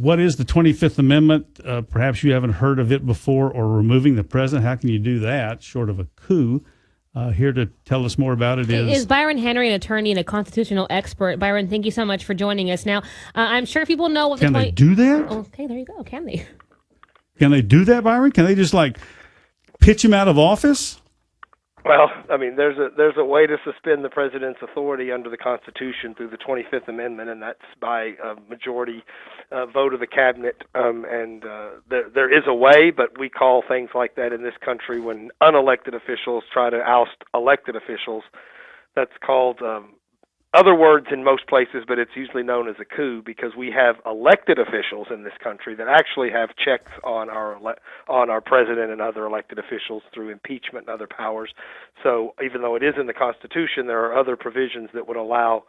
what is the 25th Amendment? Perhaps you haven't heard of it before, or removing the president. How can you do that short of a coup? Here to tell us more about it is Byron Henry, an attorney and a constitutional expert. Byron, thank you so much for joining us. Now, I'm sure people know what Can they do that? Okay, there you go. Can they? Can they do that, Byron? Can they just pitch him out of office? Well, I mean, there's a way to suspend the president's authority under the Constitution through the 25th Amendment, and that's by a majority vote of the cabinet. There is a way, but we call things like that in this country when unelected officials try to oust elected officials. That's called other words in most places, but it's usually known as a coup because we have elected officials in this country that actually have checks on our president and other elected officials through impeachment and other powers. So even though it is in the Constitution, there are other provisions that would allow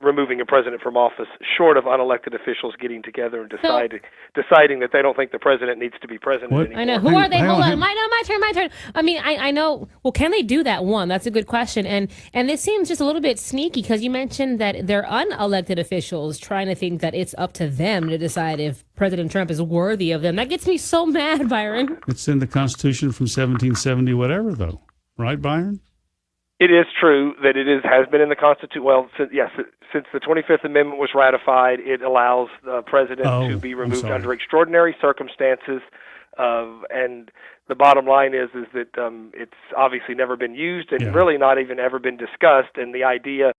removing a president from office short of unelected officials getting together and deciding that they don't think the president needs to be president anymore. I know. Who are they? Hold on. My turn. I mean, I know. Well, can they do that? One, that's a good question. And this seems just a little bit sneaky because you mentioned that they're unelected officials trying to think that it's up to them to decide if President Trump is worthy of them. That gets me so mad, Byron. It's in the Constitution from 1770, whatever, though. Right, Byron? It is true that has been in the Constitution. Well, since the 25th Amendment was ratified, it allows the president to be removed under extraordinary circumstances. And the bottom line is that it's obviously never been used and really not even ever been discussed. And the idea,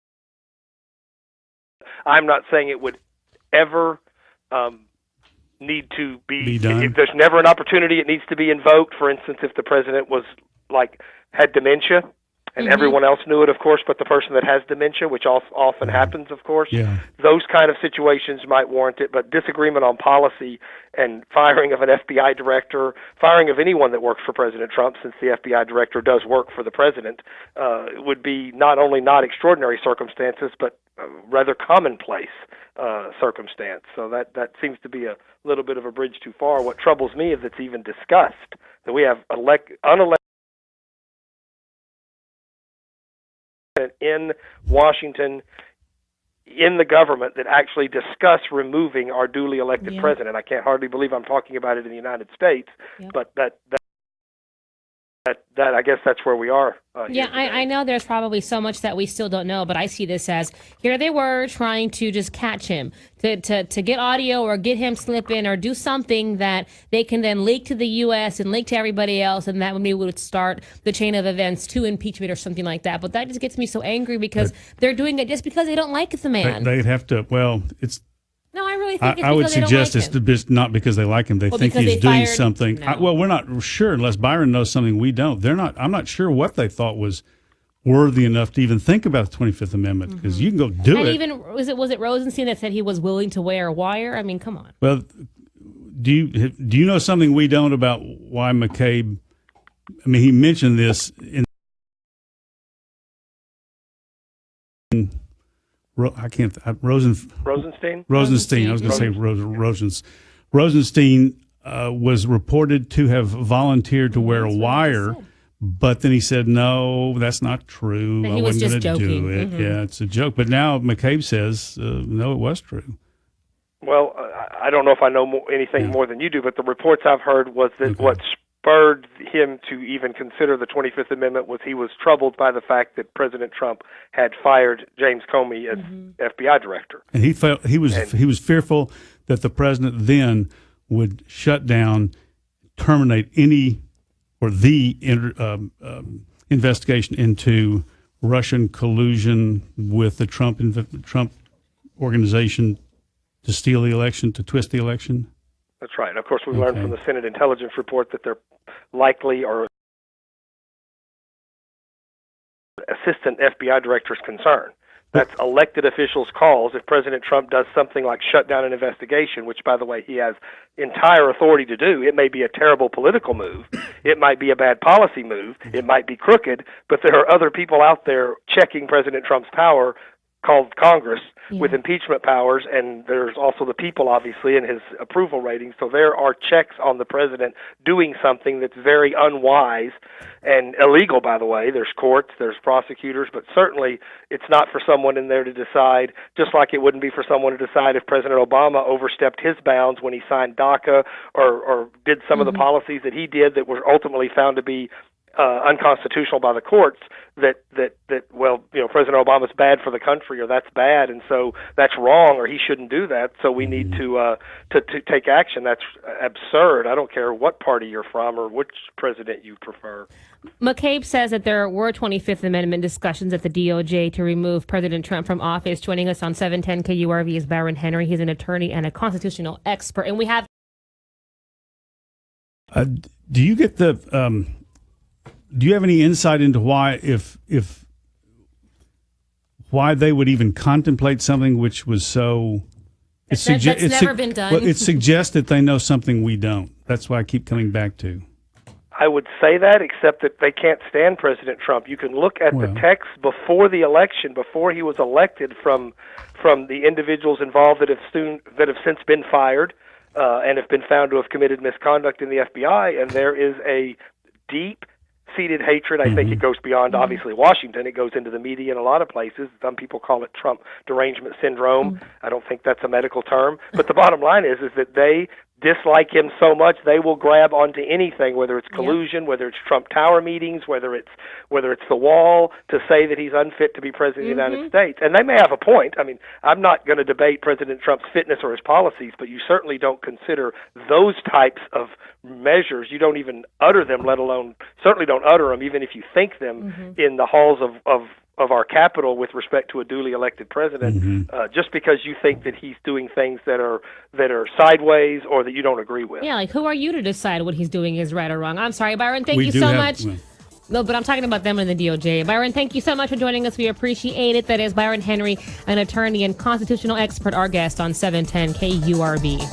I'm not saying it would ever need to be done. If there's never an opportunity, it needs to be invoked. For instance, if the president was had dementia. And everyone else knew it, of course, but the person that has dementia, which often happens, of course, those kind of situations might warrant it. But disagreement on policy and firing of an FBI director, firing of anyone that works for President Trump, since the FBI director does work for the president, would be not only not extraordinary circumstances, but rather commonplace circumstance. So that seems to be a little bit of a bridge too far. What troubles me is it's even discussed, that we have unelected in Washington, in the government, that actually discuss removing our duly elected president. I can't hardly believe I'm talking about it in the United States, but that I guess that's where we are. I know there's probably so much that we still don't know, but I see this as here they were trying to just catch him, to get audio or get him slipping or do something that they can then leak to the U.S. and leak to everybody else, and that maybe would start the chain of events to impeachment or something like that. But that just gets me so angry because they're doing it just because they don't like the man. They'd have to, it's... No, I really think I would suggest it's not because they like him. They think he's doing something. No. We're not sure unless Byron knows something we don't. I'm not sure what they thought was worthy enough to even think about the 25th Amendment because you can go do it. Even was it Rosenstein that said he was willing to wear a wire? I mean, come on. Well, do you know something we don't about why McCabe? I mean, he mentioned this in. Rosenstein. I was going to say Rosenstein was reported to have volunteered to wear a wire, but then he said, "No, that's not true. I wasn't going to do it." Yeah, it's a joke. But now McCabe says, "No, it was true." Well, I don't know if I know anything more than you do, but the reports I've heard was that what spurred him to even consider the 25th Amendment was he was troubled by the fact that President Trump had fired James Comey as FBI director, and he felt he was fearful that the president then would shut down, terminate the investigation into Russian collusion with the Trump organization to steal the election, to twist the election. That's right. And of course, we learned from the Senate intelligence report that they're likely or assistant FBI director's concern. That's elected officials' calls if President Trump does something like shut down an investigation, which, by the way, he has entire authority to do. It may be a terrible political move. It might be a bad policy move. It might be crooked, but there are other people out there checking President Trump's power called Congress with impeachment powers, and there's also the people, obviously, and his approval ratings. So there are checks on the president doing something that's very unwise and illegal, by the way. There's courts, there's prosecutors, but certainly it's not for someone in there to decide, just like it wouldn't be for someone to decide if President Obama overstepped his bounds when he signed DACA or did some of the policies that he did that were ultimately found to be unconstitutional by the courts, that well, President Obama's bad for the country, or that's bad, and so that's wrong, or he shouldn't do that. So we need to take action. That's absurd. I don't care what party you're from or which president you prefer. McCabe says that there were 25th Amendment discussions at the DOJ to remove President Trump from office. Joining us on 710 KURV is Byron Henry. He's an attorney and a constitutional expert, and we have. Do you get the? Do you have any insight into why, why they would even contemplate something which was so? That's never been done. Well, it suggests that they know something we don't. That's why I keep coming back to. I would say that, except that they can't stand President Trump. You can look at the text before the election, before he was elected, from the individuals involved that have since been fired and have been found to have committed misconduct in the FBI, and there is a deep-seated hatred. I think it goes beyond, obviously, Washington. It goes into the media in a lot of places. Some people call it Trump derangement syndrome. I don't think that's a medical term. But the bottom line is that they dislike him so much they will grab onto anything, whether it's collusion, whether it's Trump Tower meetings, whether it's the wall, to say that he's unfit to be president of the United States. And they may have a point. I mean, I'm not going to debate President Trump's fitness or his policies, but you certainly don't consider those types of measures. You don't even utter them, let alone certainly don't utter them, even if you think them in the halls of our capital with respect to a duly elected president, just because you think that he's doing things that are sideways or that you don't agree with. Yeah, like who are you to decide what he's doing is right or wrong? I'm sorry, Byron. Thank you so much. No, but I'm talking about them in the DOJ. Byron, thank you so much for joining us. We appreciate it. That is Byron Henry, an attorney and constitutional expert, our guest on 710 KURV.